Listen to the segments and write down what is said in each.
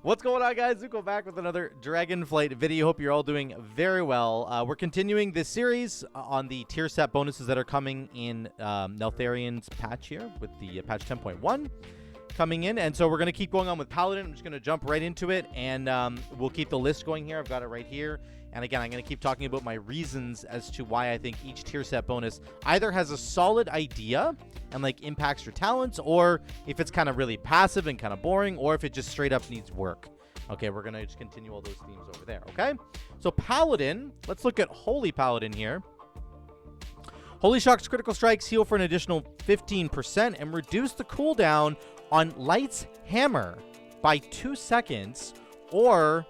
What's going on, guys? Zuko back with another Dragonflight video. Hope you're all doing very well. We're continuing this series on the tier set bonuses that are coming in Neltharian's patch here with the patch 10.1 coming in. And so we're going to keep going on with Paladin. I'm just going to jump right into it, and we'll keep the list going here. I've got it right here. And again, I'm going to keep talking about my reasons as to why I think each tier set bonus either has a solid idea and like impacts your talents, or if it's kind of really passive and kind of boring, or if it just straight up needs work. Okay, we're going to just continue all those themes over there, okay? So Paladin, let's look at Holy Paladin here. Holy Shock's critical strikes heal for an additional 15% and reduce the cooldown on Light's Hammer by 2 seconds, or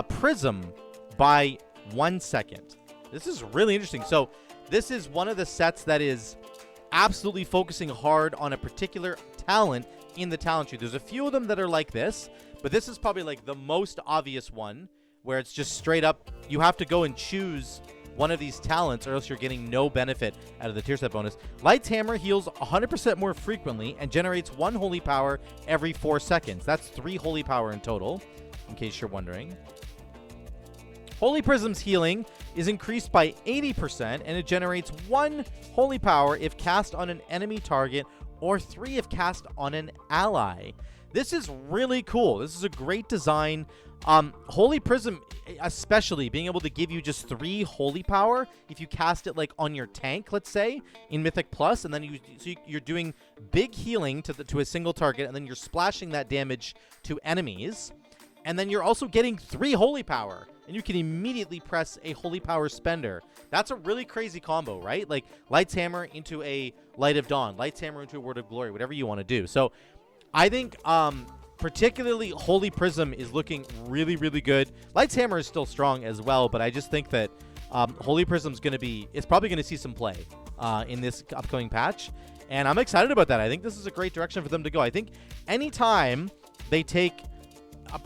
Prism by 1 second. This is really interesting. So this is one of the sets that is absolutely focusing hard on a particular talent in the talent tree. There's a few of them that are like this, but this is probably like the most obvious one, where it's just straight up you have to go and choose one of these talents or else you're getting no benefit out of the tier set bonus. Light's Hammer heals 100% more frequently and generates 1 holy power every 4 seconds. That's 3 holy power in total, in case you're wondering. Holy Prism's healing is increased by 80%, and it generates 1 holy power if cast on an enemy target, or 3 if cast on an ally. This is really cool. This is a great design. Holy Prism, especially being able to give you just 3 holy power if you cast it like on your tank, let's say, in Mythic Plus, and then you're doing big healing to a single target, and then you're splashing that damage to enemies. And then you're also getting 3 holy power, and you can immediately press a holy power spender. That's a really crazy combo, right? Like Light's Hammer into a Light of Dawn, Light's Hammer into a Word of Glory, whatever you want to do. So I think particularly Holy Prism is looking really, really good. Light's Hammer is still strong as well, but I just think that Holy Prism's going to be, it's probably going to see some play in this upcoming patch. And I'm excited about that. I think this is a great direction for them to go. I think anytime they take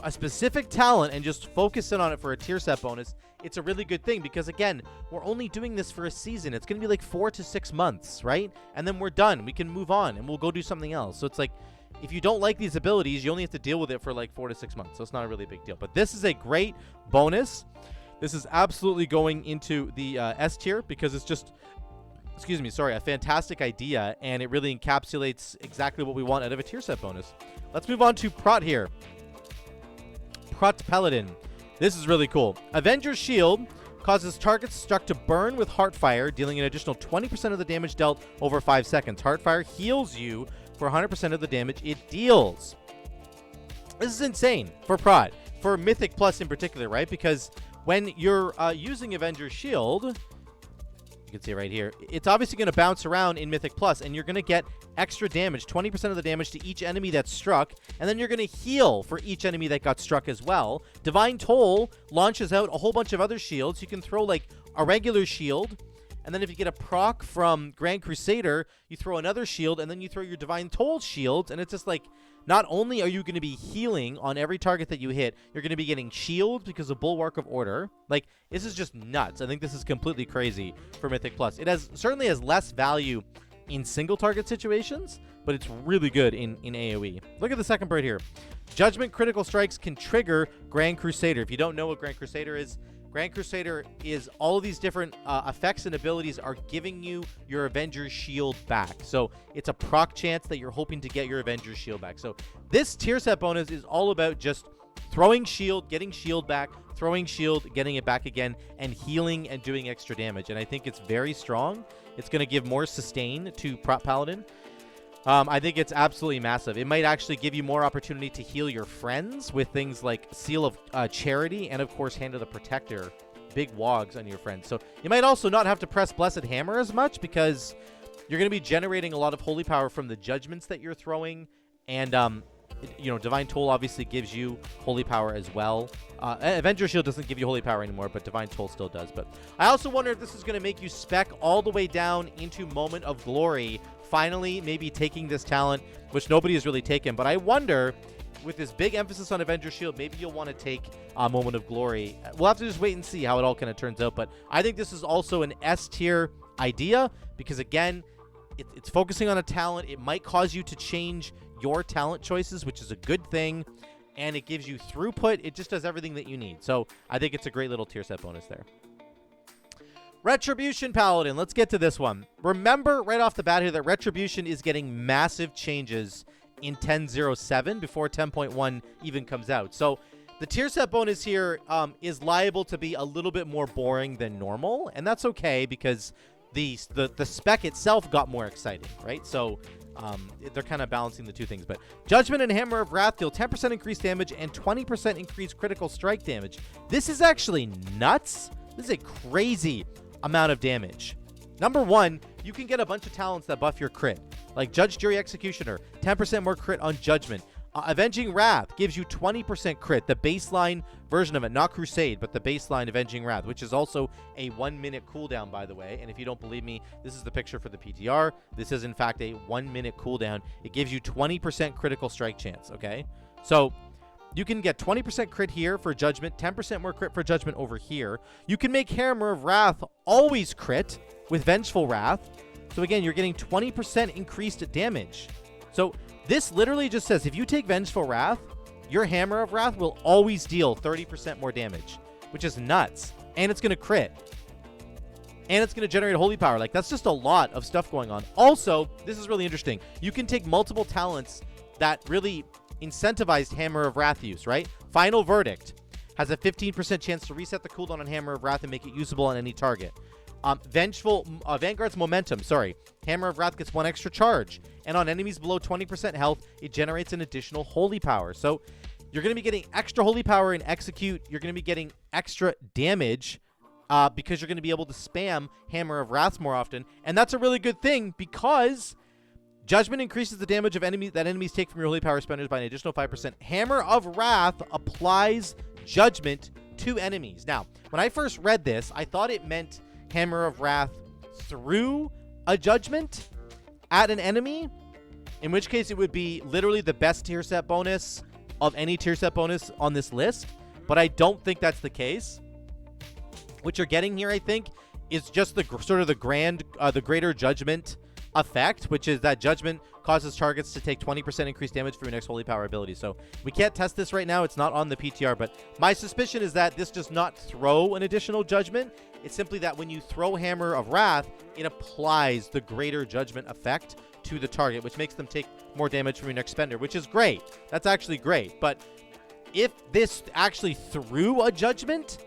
a specific talent and just focus in on it for a tier set bonus, it's a really good thing, because again, we're only doing this for a season. It's going to be like 4 to 6 months, right? And then we're done. We can move on and we'll go do something else. So it's like, if you don't like these abilities, you only have to deal with it for like 4 to 6 months. So it's not a really big deal. But this is a great bonus. This is absolutely going into the S tier, because it's just, excuse me, sorry, a fantastic idea, and it really encapsulates exactly what we want out of a tier set bonus. Let's move on to Prot here. Prot Paladin. This is really cool. Avenger's Shield causes targets struck to burn with Heartfire, dealing an additional 20% of the damage dealt over 5 seconds. Heartfire heals you for 100% of the damage it deals. This is insane for Prot, for Mythic Plus in particular, right? Because when you're using Avenger's Shield, you can see it right here, it's obviously going to bounce around in Mythic Plus, and you're going to get extra damage, 20% of the damage to each enemy that's struck, and then you're going to heal for each enemy that got struck as well. Divine Toll launches out a whole bunch of other shields. You can throw like a regular shield, and then if you get a proc from Grand Crusader, you throw another shield, and then you throw your Divine Toll shields, and it's just like, not only are you going to be healing on every target that you hit, you're going to be getting shields because of Bulwark of Order. Like, this is just nuts. I think this is completely crazy for Mythic Plus. It certainly has less value in single target situations, but it's really good in AoE. Look at the second part here. Judgment critical strikes can trigger Grand Crusader. If you don't know what Grand Crusader is, Grand Crusader is all of these different effects and abilities are giving you your Avenger's Shield back. So it's a proc chance that you're hoping to get your Avenger's Shield back. So this tier set bonus is all about just throwing shield, getting shield back, throwing shield, getting it back again, and healing and doing extra damage. And I think it's very strong. It's going to give more sustain to Prot Paladin. I think it's absolutely massive. It might actually give you more opportunity to heal your friends with things like Seal of Charity and, of course, Hand of the Protector. Big wogs on your friends. So you might also not have to press Blessed Hammer as much, because you're going to be generating a lot of holy power from the judgments that you're throwing. And, you know, Divine Toll obviously gives you holy power as well. Avenger Shield doesn't give you holy power anymore, but Divine Toll still does. But I also wonder if this is going to make you spec all the way down into Moment of Glory, finally maybe taking this talent, which nobody has really taken. But I wonder, with this big emphasis on Avenger Shield, maybe you'll want to take a Moment of Glory. We'll have to just wait and see how it all kind of turns out. But I think this is also an S tier idea, because again, it's focusing on a talent. It might cause you to change your talent choices, which is a good thing. and it gives you throughput. It just does everything that you need. So I think it's a great little tier set bonus there. Retribution Paladin. Let's get to this one. Remember right off the bat here that Retribution is getting massive changes in 10.07 before 10.1 even comes out. So the tier set bonus here is liable to be a little bit more boring than normal, and that's okay because the spec itself got more exciting, right? So they're kind of balancing the two things. But Judgment and Hammer of Wrath deal 10% increased damage and 20% increased critical strike damage. This is actually nuts. This is a crazy amount of damage. Number one, you can get a bunch of talents that buff your crit, like Judge, Jury, Executioner, 10% more crit on Judgment. Avenging Wrath gives you 20% crit, the baseline version of it, not Crusade, but the baseline Avenging Wrath, which is also a 1-minute cooldown, by the way. And if you don't believe me, this is the picture for the PTR. This is, in fact, a 1-minute cooldown. It gives you 20% critical strike chance, okay? So you can get 20% crit here for Judgment, 10% more crit for Judgment over here. You can make Hammer of Wrath always crit with Vengeful Wrath. So again, you're getting 20% increased damage. So this literally just says if you take Vengeful Wrath, your Hammer of Wrath will always deal 30% more damage, which is nuts. And it's going to crit. And it's going to generate Holy Power. Like, that's just a lot of stuff going on. Also, this is really interesting. You can take multiple talents that really incentivized Hammer of Wrath use, right? Final Verdict has a 15% chance to reset the cooldown on Hammer of Wrath and make it usable on any target. Vanguard's Momentum, Hammer of Wrath gets 1 extra charge. And on enemies below 20% health, it generates an additional Holy Power. So you're going to be getting extra Holy Power in Execute. You're going to be getting extra damage because you're going to be able to spam Hammer of Wrath more often. And that's a really good thing because Judgment increases the damage of enemies take from your Holy Power spenders by an additional 5%. Hammer of Wrath applies Judgment to enemies. Now, when I first read this, I thought it meant Hammer of Wrath through a Judgment at an enemy, in which case it would be literally the best tier set bonus of any tier set bonus on this list, but I don't think that's the case. What you're getting here, I think, is just the sort of the greater Judgment effect, which is that Judgment causes targets to take 20% increased damage for your next Holy Power ability. So we can't test this right now. It's not on the PTR, but my suspicion is that this does not throw an additional Judgment. It's simply that when you throw Hammer of Wrath, it applies the greater Judgment effect to the target, which makes them take more damage from your next spender, which is great. That's actually great. But if this actually threw a Judgment,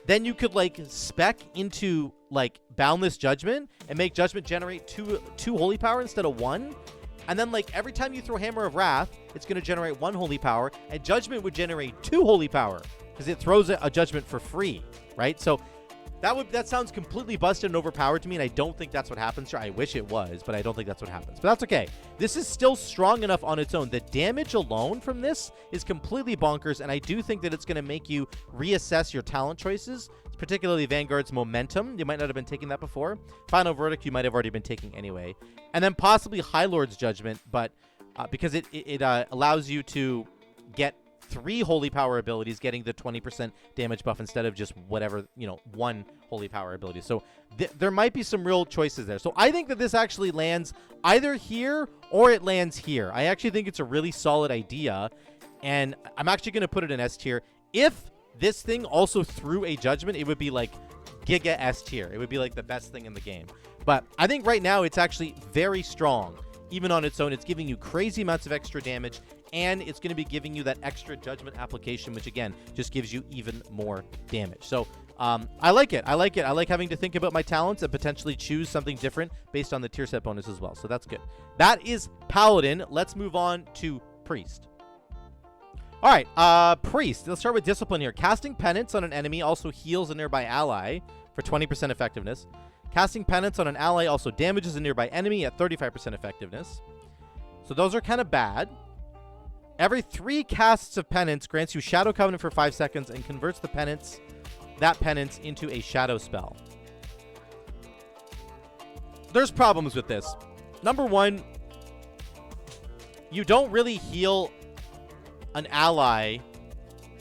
then you could like spec into like Boundless Judgment and make Judgment generate two Holy Power instead of 1. And then like every time you throw Hammer of Wrath, it's going to generate 1 Holy Power, and Judgment would generate 2 Holy Power because it throws a Judgment for free, right? So that sounds completely busted and overpowered to me, and I don't think that's what happens here. I wish it was, but I don't think that's what happens. But that's okay. This is still strong enough on its own. The damage alone from this is completely bonkers, and I do think that it's going to make you reassess your talent choices, particularly Vanguard's Momentum. You might not have been taking that before. Final Verdict, you might have already been taking anyway. And then possibly High Lord's Judgment, but because it allows you to get 3 Holy Power abilities, getting the 20% damage buff instead of just whatever, 1 Holy Power ability. So there might be some real choices there. So I think that this actually lands either here or it lands here. I actually think it's a really solid idea, and I'm actually going to put it in S tier. If this thing also threw a Judgment, it would be like Giga S tier. It would be like the best thing in the game. But I think right now it's actually very strong. Even on its own, it's giving you crazy amounts of extra damage, and it's going to be giving you that extra Judgment application, which again just gives you even more damage. So I like it. I like having to think about my talents and potentially choose something different based on the tier set bonus as well. So that's good. That is Paladin. Let's move on to Priest. All right, Priest. Let's start with Discipline here. Casting Penance on an enemy also heals a nearby ally for 20% effectiveness. Casting Penance on an ally also damages a nearby enemy at 35% effectiveness. So those are kind of bad. Every 3 casts of Penance grants you Shadow Covenant for 5 seconds and converts that penance into a shadow spell. There's problems with this. Number one, you don't really heal an ally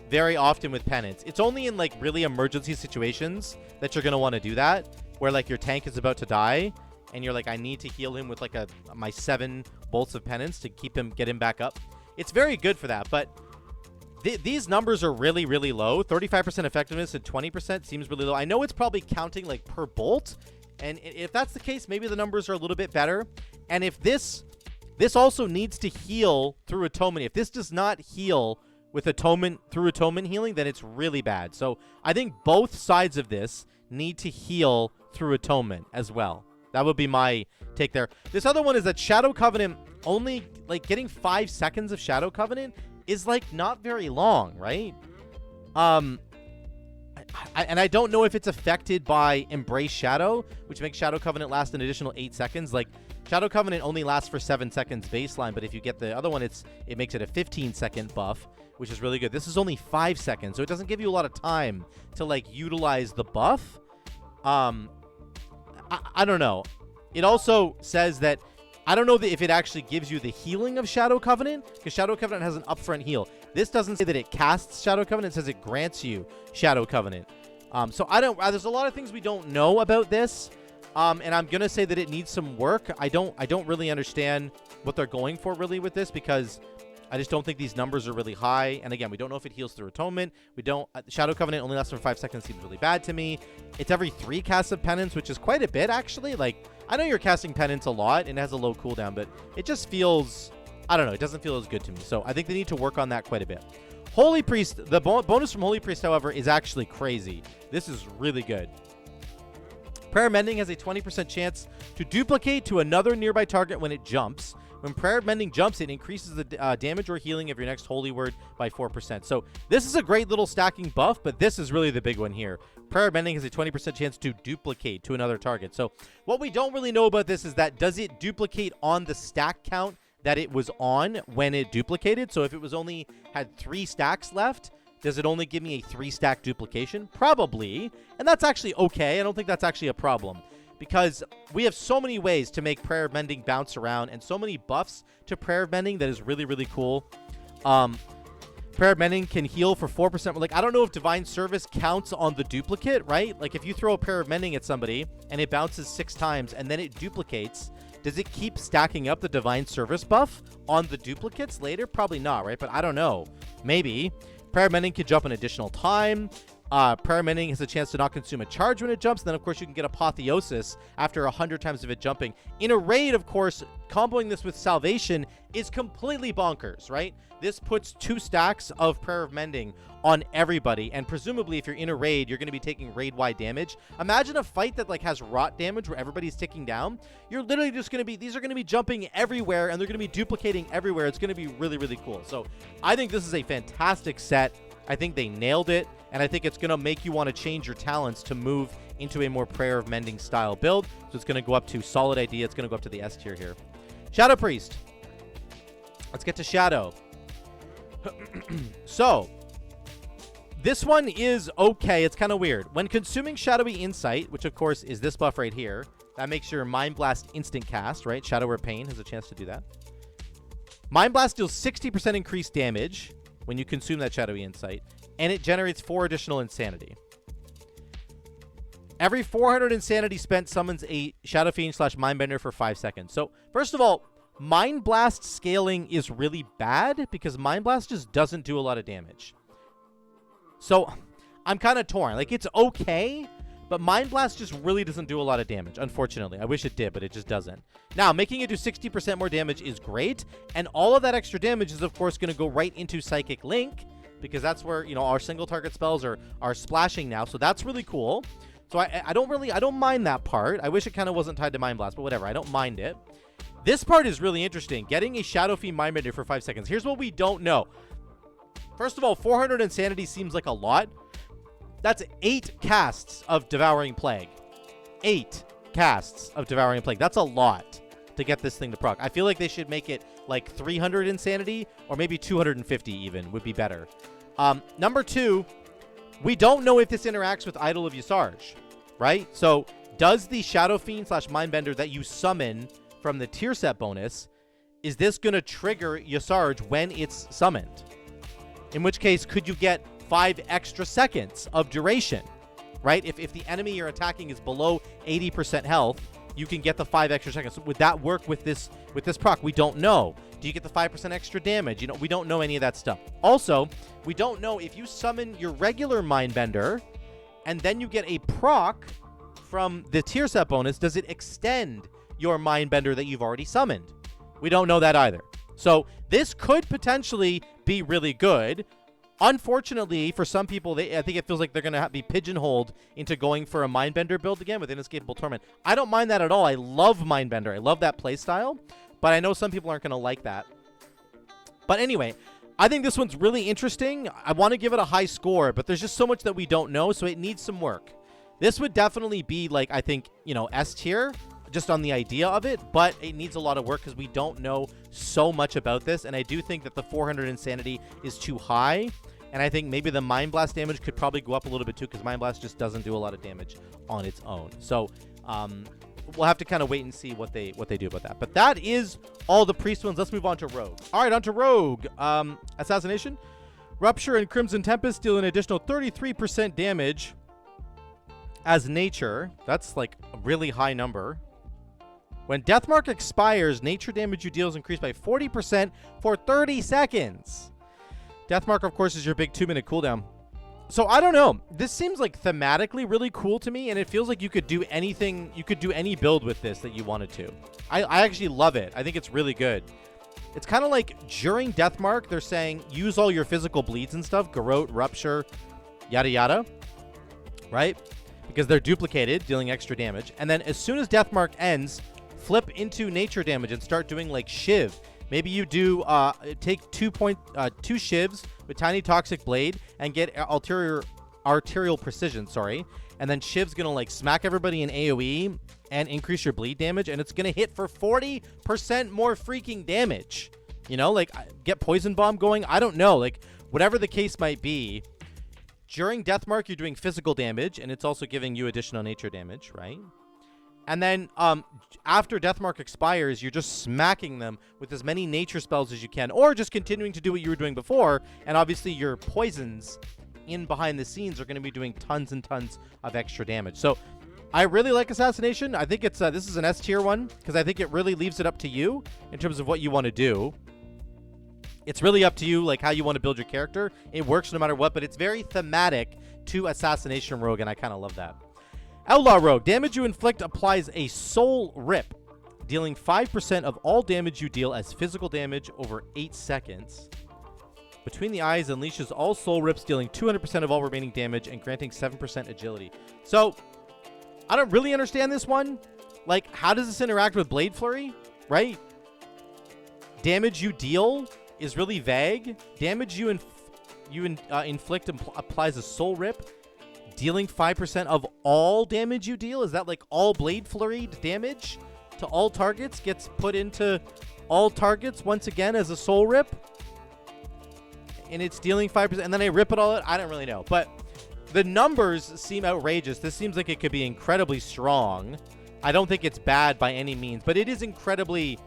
very often with Penance. It's only in like really emergency situations that you're going to want to do that, where like your tank is about to die and you're like, I need to heal him with like my 7 bolts of Penance to get him back up. It's very good for that, but these numbers are really, really low. 35% effectiveness and 20% seems really low. I know it's probably counting like per bolt, and if that's the case, maybe the numbers are a little bit better. And if this also needs to heal through atonement, if this does not heal with atonement through atonement healing, then it's really bad. So I think both sides of this need to heal through atonement as well. That would be my take there. This other one is that Shadow Covenant, only like getting 5 seconds of Shadow Covenant is like not very long, right? And I don't know if it's affected by Embrace Shadow, which makes Shadow Covenant last an additional 8 seconds. Like Shadow Covenant only lasts for 7 seconds baseline, but if you get the other one, it makes it a 15-second buff, which is really good. This is only 5 seconds, so it doesn't give you a lot of time to like utilize the buff. I don't know. It also says that I don't know if it actually gives you the healing of Shadow Covenant, because Shadow Covenant has an upfront heal. This doesn't say that it casts Shadow Covenant. It says it grants you Shadow Covenant. So I don't. There's a lot of things we don't know about this, and I'm gonna say that it needs some work. I don't really understand what they're going for really with this, because I just don't think these numbers are really high. And again, we don't know if it heals through atonement. We don't. Shadow Covenant only lasts for 5 seconds. Seems really bad to me. It's every 3 casts of Penance, which is quite a bit actually. Like, I know you're casting Penance a lot and it has a low cooldown, but it just feels, I don't know, it doesn't feel as good to me. So I think they need to work on that quite a bit. Holy Priest, the bonus from Holy Priest, however, is actually crazy. This is really good. Prayer Mending has a 20% chance to duplicate to another nearby target when it jumps. When Prayer Mending jumps, it increases the damage or healing of your next holy word by 4%. So this is a great little stacking buff, but this is really the big one here. Prayer Mending has a 20% chance to duplicate to another target. So what we don't really know about this is that does it duplicate on the stack count that it was on when it duplicated? So if it was only had 3 stacks left, does it only give me a 3-stack duplication? Probably. And that's actually okay. I don't think that's actually a problem, because we have so many ways to make Prayer Mending bounce around and so many buffs to Prayer Mending that is really, really cool. Prayer Mending can heal for 4%. Like, I don't know if Divine Service counts on the duplicate, right? Like, if you throw a Prayer Mending at somebody and it bounces 6 times and then it duplicates, does it keep stacking up the Divine Service buff on the duplicates later? Probably not, right? But I don't know. Maybe. Prayer Mending could jump an additional time. Prayer Mending has a chance to not consume a charge when it jumps. Then, of course, you can get Apotheosis after 100 times of it jumping. In a raid, of course, comboing this with Salvation is completely bonkers, right? This puts 2 stacks of Prayer of Mending on everybody, and presumably if you're in a raid, you're going to be taking raid-wide damage. Imagine a fight that like has rot damage where everybody's ticking down. You're literally just going to be, these are going to be jumping everywhere, and they're going to be duplicating everywhere. It's going to be really, really cool. So I think this is a fantastic set. I think they nailed it, and I think it's going to make you want to change your talents to move into a more Prayer of Mending style build. So it's going to go up to solid idea. It's going to go up to the S tier here. Shadow Priest. Let's get to Shadow. So this one is okay. It's kind of weird. When consuming Shadowy Insight, which of course is this buff right here, that makes your Mind Blast instant cast, right? Shadow or Pain has a chance to do that. Mind Blast deals 60% increased damage when you consume that Shadowy Insight, and it generates 4 additional Insanity. Every 400 Insanity spent summons a Shadow Fiend / Mindbender for 5 seconds. So first of all, Mind Blast scaling is really bad because Mind Blast just doesn't do a lot of damage. So I'm kind of torn. Like, it's okay, but Mind Blast just really doesn't do a lot of damage, unfortunately. I wish it did, but it just doesn't. Now, making it do 60% more damage is great, and all of that extra damage is, of course, going to go right into Psychic Link, because that's where, you know, our single target spells are splashing now, so that's really cool. So I don't mind that part. I wish it kind of wasn't tied to Mind Blast, but whatever. I don't mind it. This part is really interesting. Getting a Shadow Fiend Mindbender for 5 seconds. Here's what we don't know. First of all, 400 Insanity seems like a lot. That's 8 casts of Devouring Plague. 8 casts of Devouring Plague. That's a lot to get this thing to proc. I feel like they should make it like 300 Insanity, or maybe 250 even would be better. Number 2, we don't know if this interacts with Idol of Yasarj, right? So does the Shadow Fiend / Mindbender that you summon from the tier set bonus, is this going to trigger Yasarj when it's summoned? In which case, could you get 5 extra seconds of duration, right? If the enemy you're attacking is below 80% health, you can get the 5 extra seconds. So would that work with this proc? We don't know. Do you get the 5% extra damage? We don't know any of that stuff. Also, we don't know if you summon your regular Mindbender and then you get a proc from the tier set bonus, does it extend your Mindbender that you've already summoned? We don't know that either. So this could potentially be really good. Unfortunately, for some people, I think it feels like they're going to be pigeonholed into going for a Mindbender build again with Inescapable Torment. I don't mind that at all. I love Mindbender. I love that playstyle, but I know some people aren't going to like that. But anyway, I think this one's really interesting. I want to give it a high score, but there's just so much that we don't know, so it needs some work. This would definitely be, like, I think, S tier, just on the idea of it, but it needs a lot of work because we don't know so much about this, and I do think that the 400 Insanity is too high, and I think maybe the Mind Blast damage could probably go up a little bit too, because Mind Blast just doesn't do a lot of damage on its own. So we'll have to kind of wait and see what they do about that. But that is all the priest ones. Let's move on to Rogue. All right, on to Rogue. Assassination. Rupture and Crimson Tempest deal an additional 33% damage as nature. That's like a really high number. When Deathmark expires, nature damage you deal is increased by 40% for 30 seconds. Deathmark, of course, is your big 2-minute cooldown. So I don't know. This seems like thematically really cool to me, and it feels like you could do anything. You could do any build with this that you wanted to. I actually love it. I think it's really good. It's kind of like during Deathmark, they're saying use all your physical bleeds and stuff, Garrote, Rupture, yada yada, right? Because they're duplicated, dealing extra damage. And then as soon as Deathmark ends, flip into nature damage and start doing like Shiv. Maybe you do take 2 shivs with Tiny Toxic Blade and get arterial precision, and then Shiv's gonna like smack everybody in AoE and increase your bleed damage, and it's gonna hit for 40% more freaking damage. Like get Poison Bomb going. I don't know, like whatever the case might be. During Deathmark, you're doing physical damage, and it's also giving you additional nature damage, right? And then after Deathmark expires, you're just smacking them with as many nature spells as you can, or just continuing to do what you were doing before. And obviously your poisons in behind the scenes are going to be doing tons and tons of extra damage. So I really like Assassination. I think it's this is an S tier one because I think it really leaves it up to you in terms of what you want to do. It's really up to you, like how you want to build your character. It works no matter what, but it's very thematic to Assassination Rogue, and I kind of love that. Outlaw Rogue. Damage you inflict applies a Soul Rip, dealing 5% of all damage you deal as physical damage over 8 seconds. Between the Eyes unleashes all Soul Rips, dealing 200% of all remaining damage and granting 7% agility. So, I don't really understand this one. Like, how does this interact with Blade Flurry, right? Damage you deal is really vague. Damage you inflict applies a Soul Rip, dealing 5% of all damage you deal. Is that like all Blade Flurry damage to all targets gets put into all targets once again as a Soul Rip? And it's dealing 5%, and then I rip it all out? I don't really know. But the numbers seem outrageous. This seems like it could be incredibly strong. I don't think it's bad by any means, but it is incredibly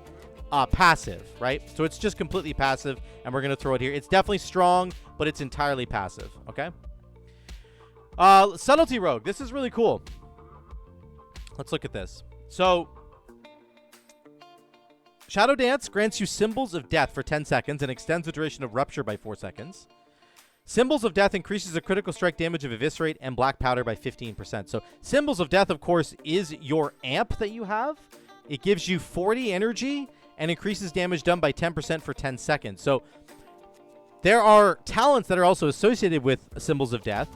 passive, right? So it's just completely passive, and we're going to throw it here. It's definitely strong, but it's entirely passive, okay? Subtlety Rogue. This is really cool. Let's look at this. So, Shadow Dance grants you Symbols of Death for 10 seconds and extends the duration of Rupture by 4 seconds. Symbols of Death increases the critical strike damage of Eviscerate and Black Powder by 15%. So, Symbols of Death, of course, is your amp that you have. It gives you 40 energy and increases damage done by 10% for 10 seconds. So, there are talents that are also associated with Symbols of Death.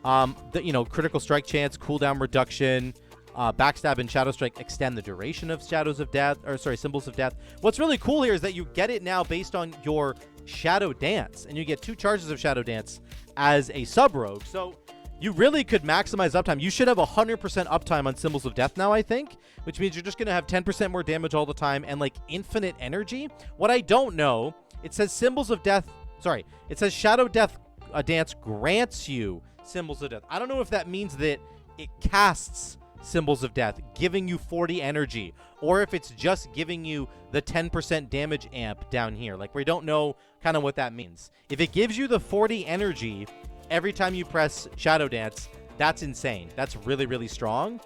Critical strike chance, cooldown reduction, backstab and shadow strike extend the duration of Symbols of Death. What's really cool here is that you get it now based on your Shadow Dance, and you get 2 charges of Shadow Dance as a sub rogue. So you really could maximize uptime. You should have 100% uptime on Symbols of Death now, I think, which means you're just going to have 10% more damage all the time and like infinite energy. What I don't know, it says it says Shadow Dance grants you Symbols of Death. I don't know if that means that it casts Symbols of Death, giving you 40 energy, or if it's just giving you the 10% damage amp down here. Like, we don't know kind of what that means. If it gives you the 40 energy every time you press Shadow Dance, that's insane. That's really, really strong.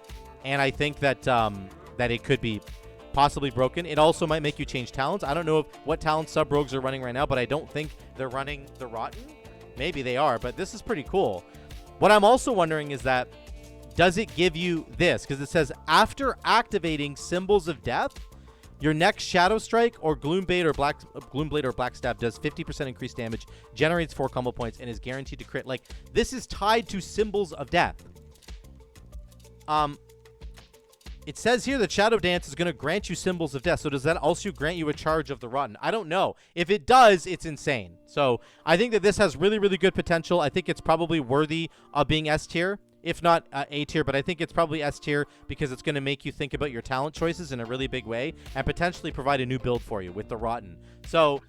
and I think that that it could be possibly broken. It also might make you change talents. I don't know what talent sub-rogues are running right now, but I don't think they're running the Rotten. Maybe they are, but this is pretty cool. What I'm also wondering is that, does it give you this? Because it says, after activating Symbols of Death, your next Shadow Strike or Gloomblade or Blackstab does 50% increased damage, generates 4 combo points, and is guaranteed to crit. Like, this is tied to Symbols of Death. It says here that Shadow Dance is going to grant you Symbols of Death. So does that also grant you a charge of the Rotten? I don't know. If it does, it's insane. So I think that this has really, really good potential. I think it's probably worthy of being S tier, if not A tier. But I think it's probably S tier because it's going to make you think about your talent choices in a really big way and potentially provide a new build for you with the Rotten. So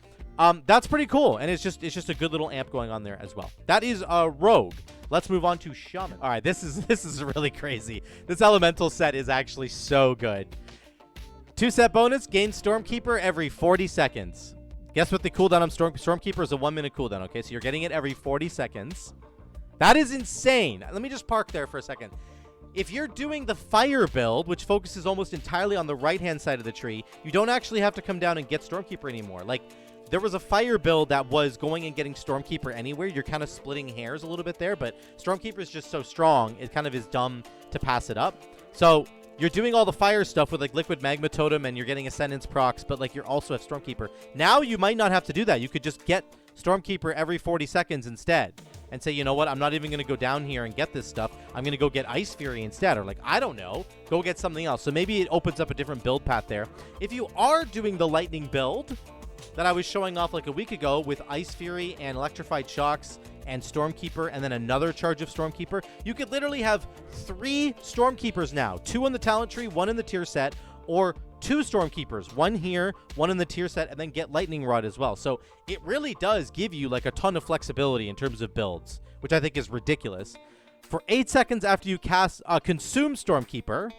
that's pretty cool. And it's just a good little amp going on there as well. That is Rogue. Let's move on to Shaman. All right, this is really crazy. This elemental set is actually so good. 2-set bonus, gain Stormkeeper every 40 seconds. Guess what the cooldown on Stormkeeper is? A 1-minute cooldown, okay? So you're getting it every 40 seconds. That is insane. Let me just park there for a second. If you're doing the fire build, which focuses almost entirely on the right-hand side of the tree, you don't actually have to come down and get Stormkeeper anymore. Like, there was a fire build that was going and getting Stormkeeper anywhere. You're kind of splitting hairs a little bit there, but Stormkeeper is just so strong, it kind of is dumb to pass it up. So you're doing all the fire stuff with like Liquid Magma Totem and you're getting Ascendance procs, but like you also have Stormkeeper. Now you might not have to do that. You could just get Stormkeeper every 40 seconds instead and say, you know what, I'm not even going to go down here and get this stuff. I'm going to go get Ice Fury instead, or like, I don't know, go get something else. So maybe it opens up a different build path there. If you are doing the Lightning build that I was showing off like a week ago with Ice Fury and Electrified Shocks and Stormkeeper and then another charge of Stormkeeper, you could literally have 3 Stormkeepers now. 2 on the talent tree, 1 in the tier set, or 2 Stormkeepers, 1 here, 1 in the tier set, and then get Lightning Rod as well. So it really does give you like a ton of flexibility in terms of builds, which I think is ridiculous. For 8 seconds after you cast consume Stormkeeper,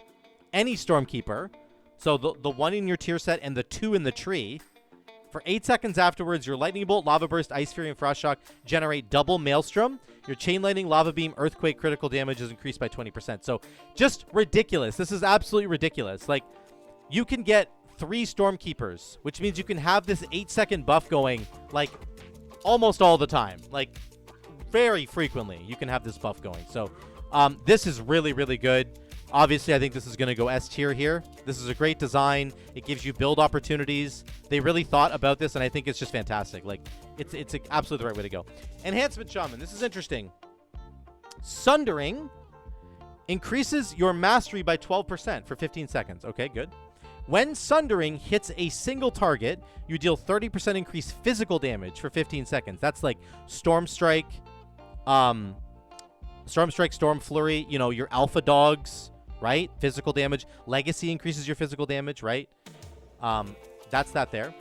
any Stormkeeper, so the 1 in your tier set and the 2 in the tree, for 8 seconds afterwards, your Lightning Bolt, Lava Burst, Ice Fury, and Frost Shock generate double Maelstrom. Your Chain Lightning, Lava Beam, Earthquake critical damage is increased by 20%. So just ridiculous. This is absolutely ridiculous. Like, you can get 3 Stormkeepers, which means you can have this 8-second buff going, like, almost all the time. Like, very frequently, you can have this buff going. So this is really, really good. Obviously, I think this is going to go S tier here. This is a great design. It gives you build opportunities. They really thought about this, and I think it's just fantastic. Like, it's absolutely the right way to go. Enhancement Shaman. This is interesting. Sundering increases your mastery by 12% for 15 seconds. Okay, good. When Sundering hits a single target, you deal 30% increased physical damage for 15 seconds. That's like Storm Strike, Storm Flurry, you know, your Alpha Dogs, right? Physical damage. Legacy increases your physical damage, right? That's that there.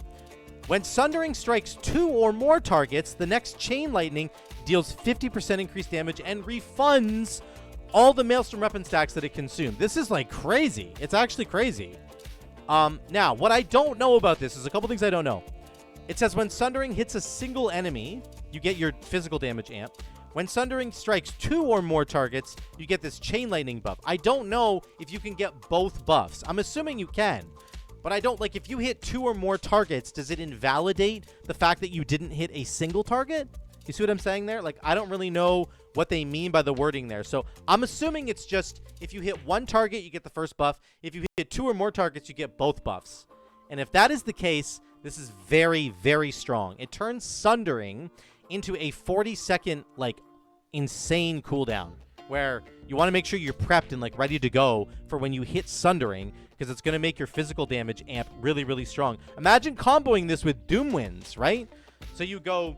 When Sundering strikes 2 or more targets, the next Chain Lightning deals 50% increased damage and refunds all the Maelstrom weapon stacks that it consumed. This is like crazy. It's actually crazy. Now, what I don't know about this is a couple things I don't know. It says when Sundering hits a single enemy, you get your physical damage amp. When Sundering strikes 2 or more targets, you get this Chain Lightning buff. I don't know if you can get both buffs. I'm assuming you can. But I don't, like, if you hit 2 or more targets, does it invalidate the fact that you didn't hit a single target? You see what I'm saying there? Like, I don't really know what they mean by the wording there. So I'm assuming it's just if you hit 1 target, you get the first buff. If you hit 2 or more targets, you get both buffs. And if that is the case, this is very, very strong. It turns Sundering into a 40-second, like, insane cooldown where you want to make sure you're prepped and, like, ready to go for when you hit Sundering, because it's going to make your physical damage amp really, really strong. Imagine comboing this with Doom Winds, right? So you go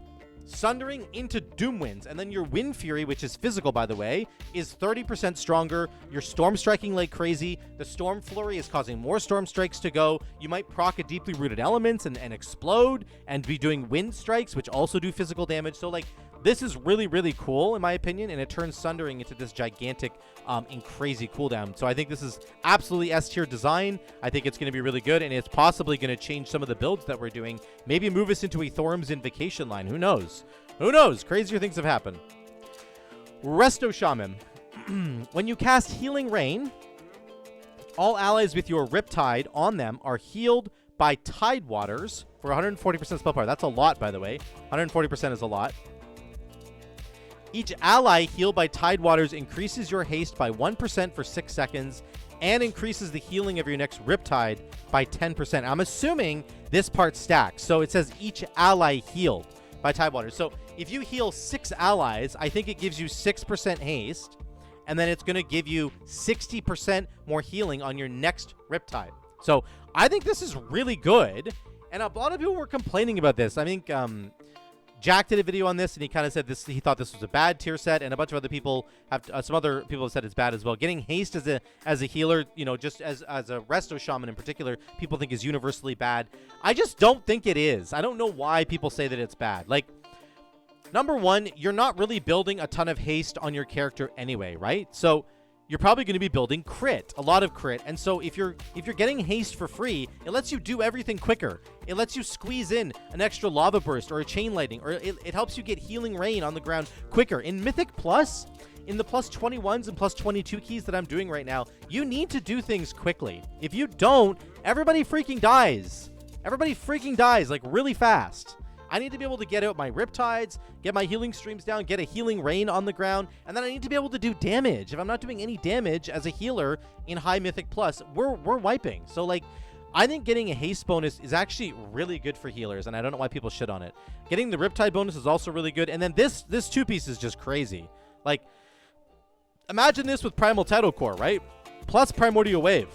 Sundering into Doom Winds, and then your Wind Fury, which is physical, by the way, is 30% stronger. You're Storm Striking like crazy. The Storm Flurry is causing more Storm Strikes to go. You might proc a Deeply Rooted Elements and explode, and be doing Wind Strikes, which also do physical damage. So, like, this is really, really cool, in my opinion, and it turns Sundering into this gigantic and crazy cooldown. So I think this is absolutely S-tier design. I think it's going to be really good, and it's possibly going to change some of the builds that we're doing. Maybe move us into a Thorum's Invocation line. Who knows? Who knows? Crazier things have happened. Resto Shaman. When you cast Healing Rain, All allies with your Riptide on them are healed by Tide Waters for 140% spell power. That's a lot, by the way. 140% is a lot. Each ally healed by Tide Waters increases your haste by 1% for 6 seconds and increases the healing of your next Riptide by 10%. I'm assuming this part stacks. So it says each ally healed by Tide Waters. So if you heal 6 allies, I think it gives you 6% haste, and then it's going to give you 60% more healing on your next Riptide. So I think this is really good, and a lot of people were complaining about this. I think Jack did a video on this, and he kind of said this. He thought this was a bad tier set, and a bunch of other people have. Some other people have said it's bad as well. Getting haste as a healer, you know, just as a resto shaman in particular, people think is universally bad. I just don't think it is. I don't know why people say that it's bad. Like, number one, you're not really building a ton of haste on your character anyway, right? So you're probably going to be building crit, a lot of crit. And so if you're getting haste for free, it lets you do everything quicker. It lets you squeeze in an extra lava burst or a chain lightning, or it helps you get healing rain on the ground quicker. In Mythic Plus, in the plus 21s and plus 22 keys that I'm doing right now, you need to do things quickly. If you don't, everybody freaking dies. Everybody freaking dies, like, really fast. I need to be able to get out my Riptides, get my healing streams down, get a healing rain on the ground, and then I need to be able to do damage. If I'm not doing any damage as a healer in High Mythic Plus, we're wiping. So, like, I think getting a haste bonus is actually really good for healers, and I don't know why people shit on it. Getting the Riptide bonus is also really good, and then this two-piece is just crazy. Like, imagine this with Primal Tidal Core, right? Plus Primordial Wave.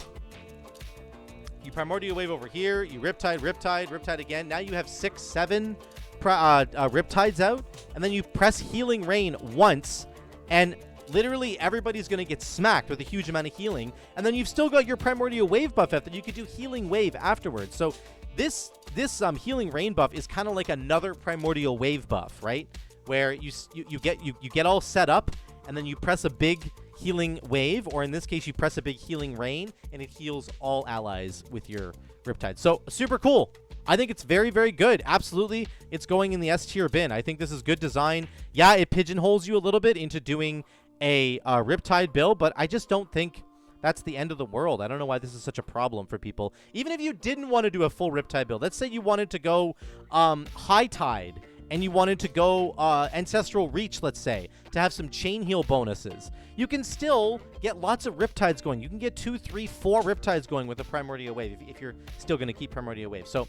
You Primordial Wave over here, you Riptide, Riptide, Riptide again. Now you have 6, 7 Riptides out, and then you press Healing Rain once, and literally everybody's going to get smacked with a huge amount of healing, and then you've still got your Primordial Wave buff up that you could do Healing Wave afterwards. So this Healing Rain buff is kind of like another Primordial Wave buff, right? Where you get all set up, and then you press a big healing wave, or in this case you press a big healing rain, and it heals all allies with your Riptide. So super cool. I think it's very, very good. Absolutely, it's going in the S tier bin. I think this is good design. Yeah, it pigeonholes you a little bit into doing a Riptide build, but I just don't think that's the end of the world. I don't know why this is such a problem for people. Even if you didn't want to do a full Riptide build, let's say you wanted to go High Tide, and you wanted to go Ancestral Reach, let's say, to have some chain heal bonuses, you can still get lots of Riptides going. You can get 2, 3, 4 Riptides going with a Primordial Wave if you're still going to keep Primordial Wave. So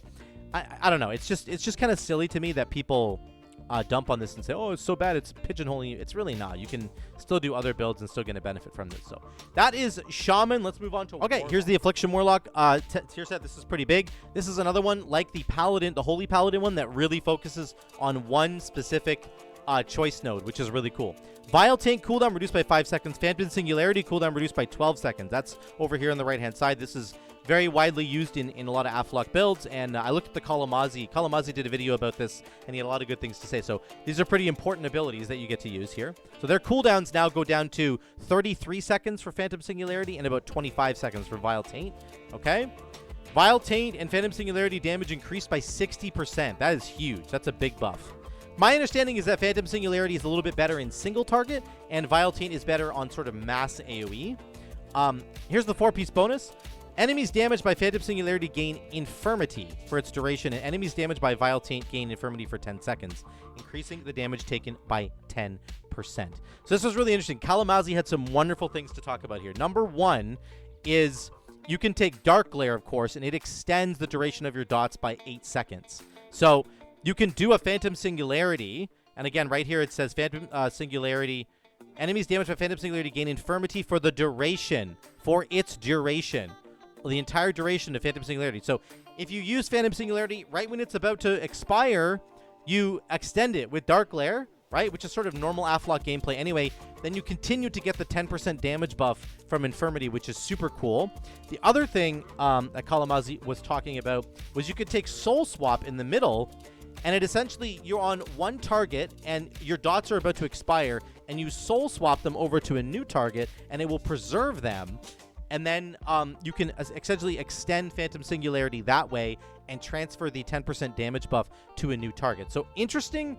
I don't know. It's just kind of silly to me that people dump on this and say, oh, it's so bad, it's pigeonholing you. It's really not. You can still do other builds and still get a benefit from this. So that is Shaman. Let's move on to Warlock. Here's the Affliction Warlock tier set. This is pretty big. This is another one like the Paladin, the Holy Paladin one, that really focuses on one specific choice node, which is really cool. Vile Tank cooldown reduced by 5 seconds. Phantom Singularity cooldown reduced by 12 seconds. That's over here on the right-hand side. This is very widely used in a lot of Aflock builds, and I looked at the Kalamazi. Kalamazi did a video about this, and he had a lot of good things to say. So these are pretty important abilities that you get to use here. So their cooldowns now go down to 33 seconds for Phantom Singularity and about 25 seconds for Vile Taint. Okay? Vile Taint and Phantom Singularity damage increased by 60%. That is huge. That's a big buff. My understanding is that Phantom Singularity is a little bit better in single target, and Vile Taint is better on sort of mass AoE. Here's the 4-piece bonus. Enemies damaged by Phantom Singularity gain Infirmity for its duration, and enemies damaged by Vile Taint gain Infirmity for 10 seconds, increasing the damage taken by 10%. So this was really interesting. Kalamazi had some wonderful things to talk about here. Number one is you can take Dark Glare, of course, and it extends the duration of your dots by 8 seconds. So you can do a Phantom Singularity, and again, right here it says Phantom Singularity. Enemies damaged by Phantom Singularity gain Infirmity for the duration, for its duration. The entire duration of Phantom Singularity. So if you use Phantom Singularity right when it's about to expire, you extend it with Dark Glare, right? Which is sort of normal Aflock gameplay anyway. Then you continue to get the 10% damage buff from Infirmity, which is super cool. The other thing that Kalamazi was talking about was you could take Soul Swap in the middle, and it essentially, you're on one target and your dots are about to expire, and you Soul Swap them over to a new target, and it will preserve them. And then you can essentially extend Phantom Singularity that way and transfer the 10% damage buff to a new target. So interesting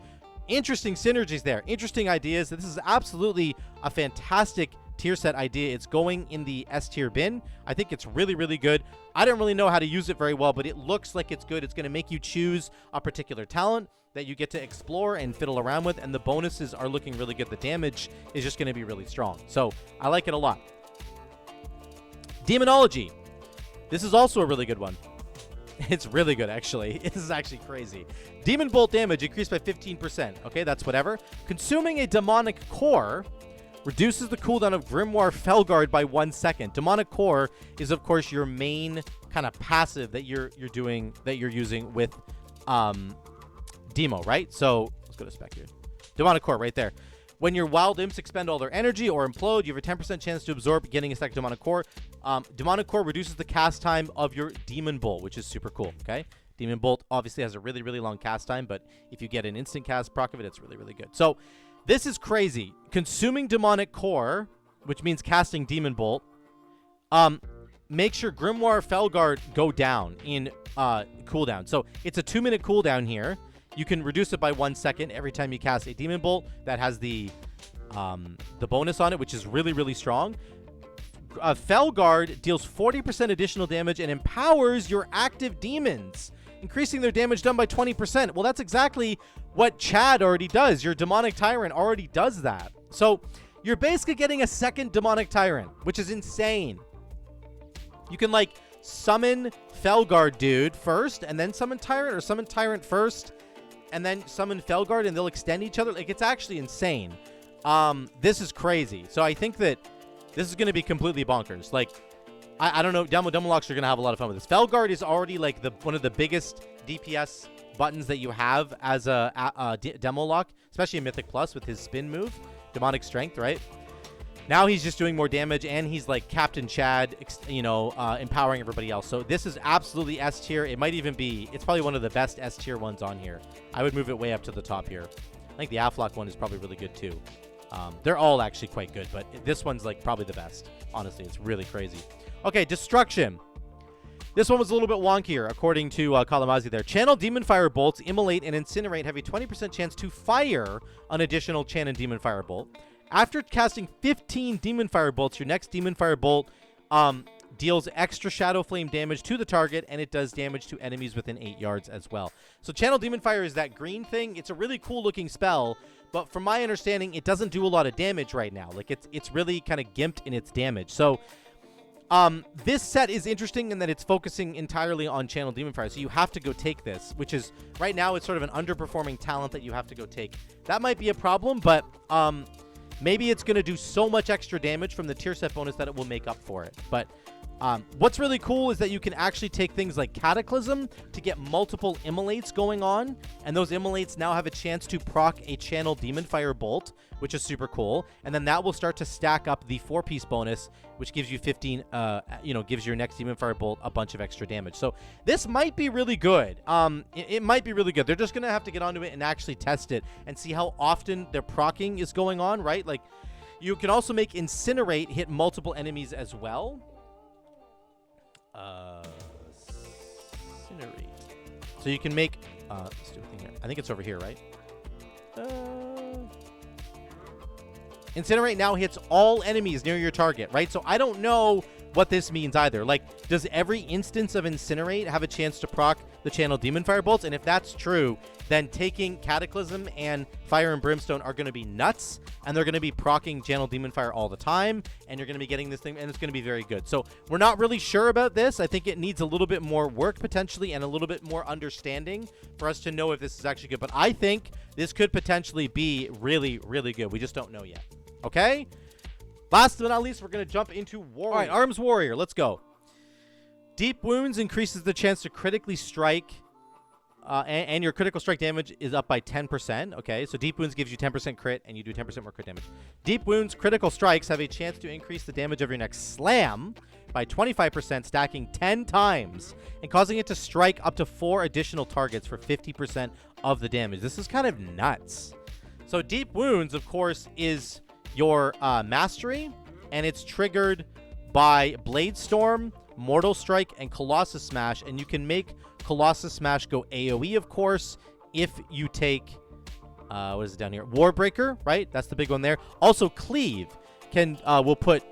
synergies there. Interesting ideas. This is absolutely a fantastic tier set idea. It's going in the S tier bin. I think it's really, really good. I don't really know how to use it very well, but it looks like it's good. It's going to make you choose a particular talent that you get to explore and fiddle around with, and the bonuses are looking really good. The damage is just going to be really strong. So I like it a lot. Demonology. This is also a really good one. It's really good, actually. This is actually crazy. Demon Bolt damage increased by 15%. Okay, that's whatever. Consuming a demonic core reduces the cooldown of Grimoire Felguard by 1 second. Demonic core is, of course, your main kind of passive that you're using with Demo, right? So let's go to spec here. Demonic core right there. When your wild imps expend all their energy or implode, you have a 10% chance to absorb getting a stack of Demonic Core. Demonic Core reduces the cast time of your Demon Bolt, which is super cool, okay? Demon Bolt obviously has a really, really long cast time, but if you get an instant cast proc of it, it's really, really good. So this is crazy. Consuming Demonic Core, which means casting Demon Bolt, makes your Grimoire Felguard go down in cooldown. So it's a 2-minute cooldown here. You can reduce it by 1 second every time you cast a Demon Bolt. That has the bonus on it, which is really, really strong. Felguard deals 40% additional damage and empowers your active demons, increasing their damage done by 20%. Well, that's exactly what Chad already does. Your Demonic Tyrant already does that. So you're basically getting a second Demonic Tyrant, which is insane. You can, like, summon Felguard dude first, and then summon Tyrant, or summon Tyrant first, and then summon Felguard, and they'll extend each other. Like, it's actually insane. This is crazy. So I think that this is going to be completely bonkers. Like, I don't know. Demolocks are going to have a lot of fun with this. Felguard is already, like, one of the biggest DPS buttons that you have as a Demolock, especially in Mythic Plus with his spin move, Demonic Strength, right? Now he's just doing more damage, and he's like Captain Chad, empowering everybody else. So this is absolutely S tier. It might even be, it's probably one of the best S tier ones on here. I would move it way up to the top here. I think the Aflac one is probably really good too. They're all actually quite good, but this one's like probably the best. Honestly, it's really crazy. Okay, Destruction. This one was a little bit wonkier, according to Kalamazi there. Channel Demon Fire Bolts, Immolate, and Incinerate have a 20% chance to fire an additional Channel Demon Fire Bolt. After casting 15 Demon Fire Bolts, your next Demon Fire Bolt deals extra Shadow Flame damage to the target, and it does damage to enemies within 8 yards as well. So Channel Demon Fire is that green thing. It's a really cool looking spell, but from my understanding, it doesn't do a lot of damage right now. Like, it's really kind of gimped in its damage. So this set is interesting in that it's focusing entirely on Channel Demon Fire. So you have to go take this, which is, right now, it's sort of an underperforming talent that you have to go take. That might be a problem, but maybe it's going to do so much extra damage from the tier set bonus that it will make up for it. But what's really cool is that you can actually take things like Cataclysm to get multiple Immolates going on. And those Immolates now have a chance to proc a Channel Demon Fire Bolt, which is super cool. And then that will start to stack up the 4-piece bonus, which gives you 15, gives your next Demon Fire Bolt a bunch of extra damage. So this might be really good. It might be really good. They're just going to have to get onto it and actually test it and see how often their procking is going on, right? Like, you can also make Incinerate hit multiple enemies as well. Incinerate. So you can make, let's do a thing here. I think it's over here, right? Incinerate now hits all enemies near your target, right? So I don't know what this means either. Like, does every instance of Incinerate have a chance to proc the Channel Demon Fire Bolts? And if that's true, then taking Cataclysm and Fire and Brimstone are going to be nuts, and they're going to be proccing Channel Demon Fire all the time, and you're going to be getting this thing, and it's going to be very good. So we're not really sure about this. I think it needs a little bit more work, potentially, and a little bit more understanding for us to know if this is actually good. But I think this could potentially be really, really good. We just don't know yet. Okay? Last but not least, we're going to jump into Warrior. All right, Arms Warrior. Let's go. Deep Wounds increases the chance to critically strike, and your critical strike damage is up by 10%. Okay, so Deep Wounds gives you 10% crit, and you do 10% more crit damage. Deep Wounds critical strikes have a chance to increase the damage of your next slam by 25%, stacking 10 times, and causing it to strike up to 4 additional targets for 50% of the damage. This is kind of nuts. So Deep Wounds, of course, is your mastery, and it's triggered by Blade Storm, Mortal Strike, and Colossus Smash, and you can make Colossus Smash go AoE, of course, if you take what is it down here? Warbreaker, right? That's the big one there. Also Cleave will put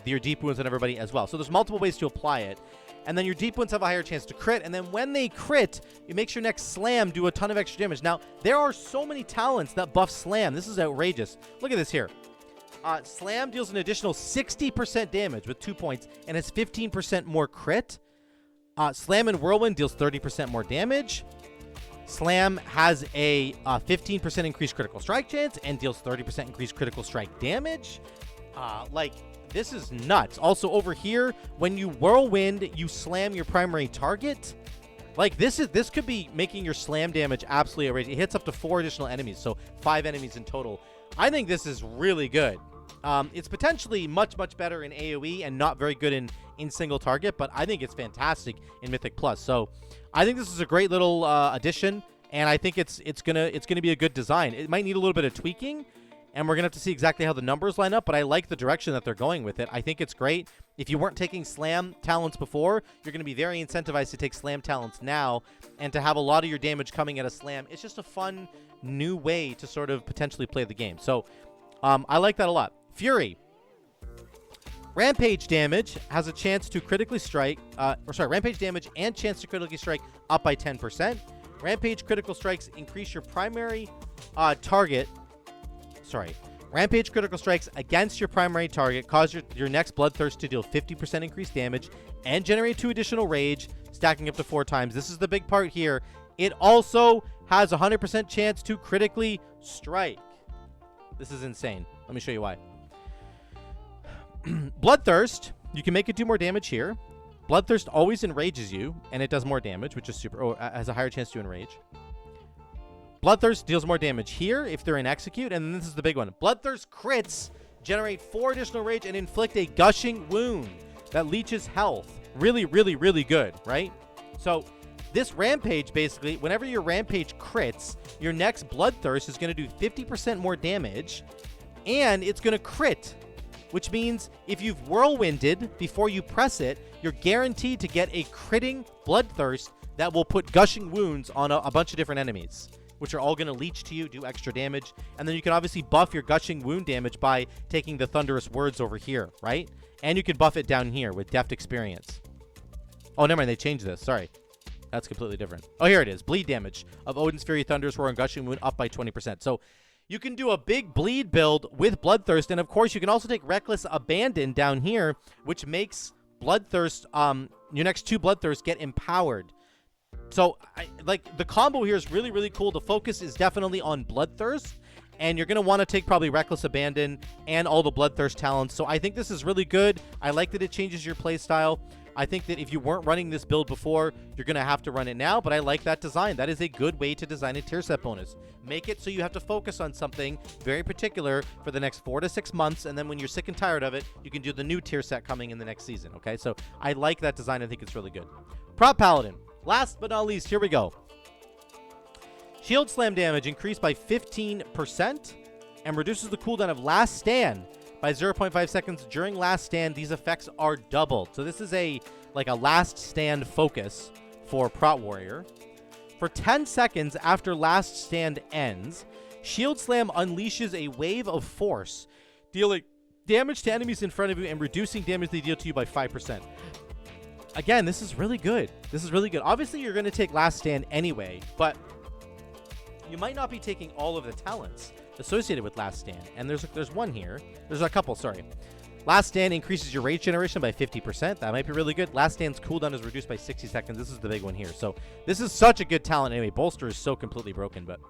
your deep wounds on everybody as well. So there's multiple ways to apply it. And then your deep wounds have a higher chance to crit. And then when they crit, it makes your next slam do a ton of extra damage. Now, there are so many talents that buff slam. This is outrageous. Look at this here. Slam deals an additional 60% damage with 2 points and has 15% more crit. Slam and Whirlwind deals 30% more damage. Slam has a 15% increased critical strike chance and deals 30% increased critical strike damage. This is nuts. Also over here, when you Whirlwind, you slam your primary target. Like, this could be making your slam damage absolutely outrageous. It hits up to 4 additional enemies, so 5 enemies in total. I think this is really good. It's potentially much, much better in AoE and not very good in single target, but I think it's fantastic in Mythic Plus. So I think this is a great little addition, and I think it's gonna be a good design. It might need a little bit of tweaking, and we're going to have to see exactly how the numbers line up, but I like the direction that they're going with it. I think it's great. If you weren't taking slam talents before, you're going to be very incentivized to take slam talents now, and to have a lot of your damage coming at a slam. It's just a fun new way to sort of potentially play the game. So I like that a lot. Fury. Rampage damage has a chance to critically strike, rampage damage and chance to critically strike up by 10%. Rampage critical strikes increase your primary target. Rampage critical strikes against your primary target cause your next Bloodthirst to deal 50% increased damage and generate 2 additional rage, stacking up to 4 times. This is the big part here. It also has a 100% chance to critically strike. This is insane. Let me show you why. Bloodthirst, you can make it do more damage here. Bloodthirst always enrages you, and it does more damage, which is has a higher chance to enrage. Bloodthirst deals more damage here if they're in execute, and then this is the big one. Bloodthirst crits generate 4 additional rage and inflict a gushing wound that leeches health. Really, really, really good, right? So this Rampage, basically, whenever your Rampage crits, your next Bloodthirst is going to do 50% more damage, and it's going to crit, which means if you've Whirlwinded before you press it, you're guaranteed to get a critting Bloodthirst that will put gushing wounds on a bunch of different enemies, which are all going to leech to you, do extra damage. And then you can obviously buff your gushing wound damage by taking the Thunderous Words over here, right? And you can buff it down here with Deft Experience. Oh, never mind. They changed this. Sorry. That's completely different. Oh, here it is. Bleed damage of Odin's Fury, Thunderous Roar, and Gushing Wound up by 20%. So you can do a big bleed build with Bloodthirst. And, of course, you can also take Reckless Abandon down here, which makes Bloodthirst, your next 2 Bloodthirsts get empowered. So, the combo here is really, really cool. The focus is definitely on Bloodthirst, and you're going to want to take probably Reckless Abandon and all the Bloodthirst talents. So I think this is really good. I like that it changes your playstyle. I think that if you weren't running this build before, you're going to have to run it now, but I like that design. That is a good way to design a tier set bonus. Make it so you have to focus on something very particular for the next 4 to 6 months, and then when you're sick and tired of it, you can do the new tier set coming in the next season, okay? So I like that design. I think it's really good. Prop Paladin. Last but not least, here we go. Shield Slam damage increased by 15% and reduces the cooldown of Last Stand by 0.5 seconds. During Last Stand, these effects are doubled. So this is a Last Stand focus for Prot Warrior. For 10 seconds after Last Stand ends, Shield Slam unleashes a wave of force, dealing damage to enemies in front of you and reducing damage they deal to you by 5%. Again, this is really good. This is really good. Obviously, you're going to take Last Stand anyway, but you might not be taking all of the talents associated with Last Stand. And there's one here. There's a couple, sorry. Last Stand increases your rage generation by 50%. That might be really good. Last Stand's cooldown is reduced by 60 seconds. This is the big one here. So this is such a good talent anyway. Bolster is so completely broken, but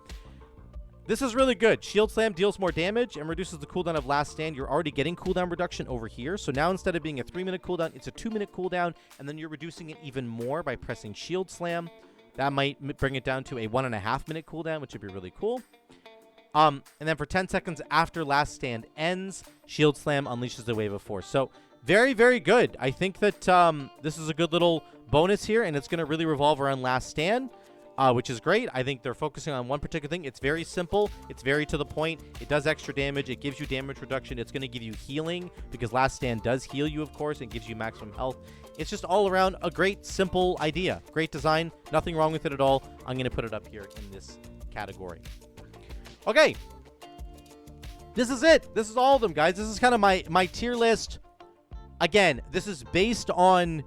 this is really good. Shield Slam deals more damage and reduces the cooldown of Last Stand. You're already getting cooldown reduction over here. So now instead of being a 3-minute cooldown, it's a 2-minute cooldown, and then you're reducing it even more by pressing Shield Slam. That might bring it down to a 1.5-minute cooldown, which would be really cool. And then for 10 seconds after Last Stand ends, Shield Slam unleashes a wave of force. So very, very good. I think that this is a good little bonus here, and it's going to really revolve around Last Stand. Which is great. I think they're focusing on one particular thing. It's very simple. It's very to the point. It does extra damage. It gives you damage reduction. It's going to give you healing because Last Stand does heal you, of course, and gives you maximum health. It's just all around a great, simple idea. Great design. Nothing wrong with it at all. I'm going to put it up here in this category. Okay. this is it. This is all of them, guys. This is kind of my tier list. Again, this is based on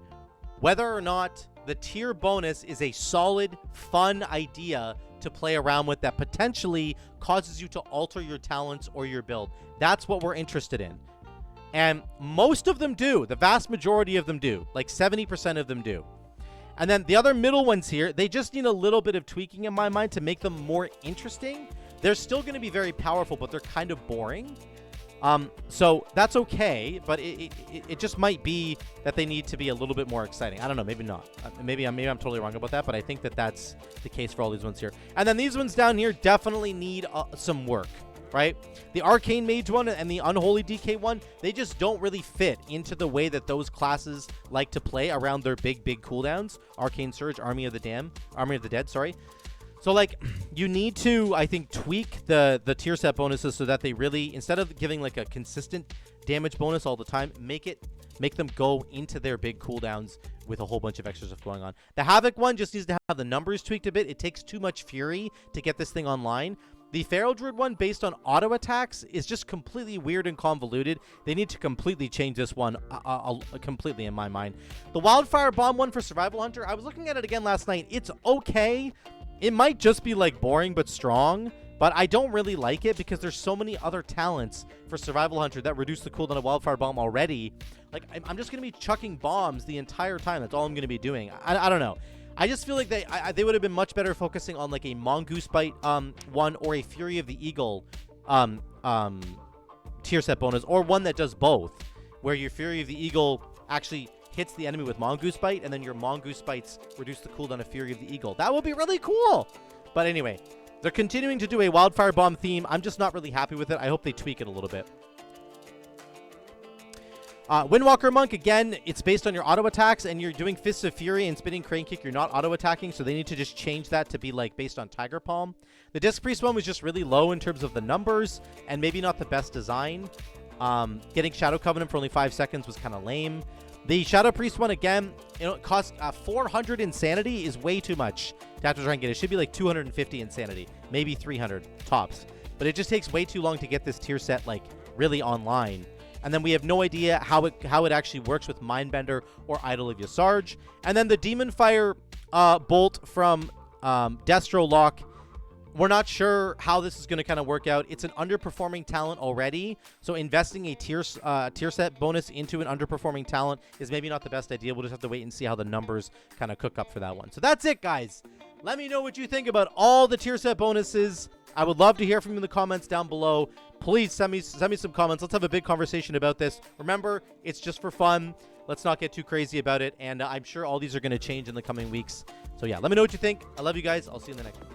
whether or not the tier bonus is a solid, fun idea to play around with that potentially causes you to alter your talents or your build. That's what we're interested in. And most of them do. The vast majority of them do. Like 70% of them do. And then the other middle ones here, they just need a little bit of tweaking in my mind to make them more interesting. They're still going to be very powerful, but they're kind of boring. So that's okay, but it just might be that they need to be a little bit more exciting. I don't know, maybe not. Maybe I'm totally wrong about that, but I think that that's the case for all these ones here. And then these ones down here definitely need some work, right? The Arcane Mage one and the Unholy DK one, they just don't really fit into the way that those classes like to play around their big cooldowns. Arcane Surge, Army of the Dead, sorry. So, like, you need to, I think, tweak the tier set bonuses so that they really, instead of giving, like, a consistent damage bonus all the time, make them go into their big cooldowns with a whole bunch of extra stuff going on. The Havoc one just needs to have the numbers tweaked a bit. It takes too much Fury to get this thing online. The Feral Druid one, based on auto attacks, is just completely weird and convoluted. They need to completely change this one completely in my mind. The Wildfire Bomb one for Survival Hunter, I was looking at it again last night. It's okay. It might just be, like, boring but strong, but I don't really like it because there's so many other talents for Survival Hunter that reduce the cooldown of Wildfire Bomb already. Like, I'm just going to be chucking bombs the entire time. That's all I'm going to be doing. I don't know. I just feel like they would have been much better focusing on, like, a Mongoose Bite one or a Fury of the Eagle tier set bonus, or one that does both, where your Fury of the Eagle actually hits the enemy with Mongoose Bite, and then your Mongoose Bites reduce the cooldown of Fury of the Eagle. That would be really cool. But anyway, they're continuing to do a Wildfire Bomb theme. I'm just not really happy with it. I hope they tweak it a little bit. Windwalker Monk, again, it's based on your auto attacks, and you're doing Fists of Fury and Spinning Crane Kick. You're not auto attacking, so they need to just change that to be, like, based on Tiger Palm. The Disc Priest one was just really low in terms of the numbers, and maybe not the best design. Getting Shadow Covenant for only 5 seconds was kind of lame. The Shadow Priest one, again, it costs 400 insanity is way too much to have to try and get it. It should be like 250 insanity, maybe 300 tops. But it just takes way too long to get this tier set, like, really online. And then we have no idea how it actually works with Mindbender or Idol of Yasarj. And then the Demon Fire bolt from Destro Lock. We're not sure how this is going to kind of work out. It's an underperforming talent already, so investing a tier set bonus into an underperforming talent is maybe not the best idea. We'll just have to wait and see how the numbers kind of cook up for that one. So that's it, guys. Let me know what you think about all the tier set bonuses. I would love to hear from you in the comments down below. Please send me some comments. Let's have a big conversation about this. Remember, it's just for fun. Let's not get too crazy about it, and I'm sure all these are going to change in the coming weeks. So yeah, let me know what you think. I love you guys. I'll see you in the next one.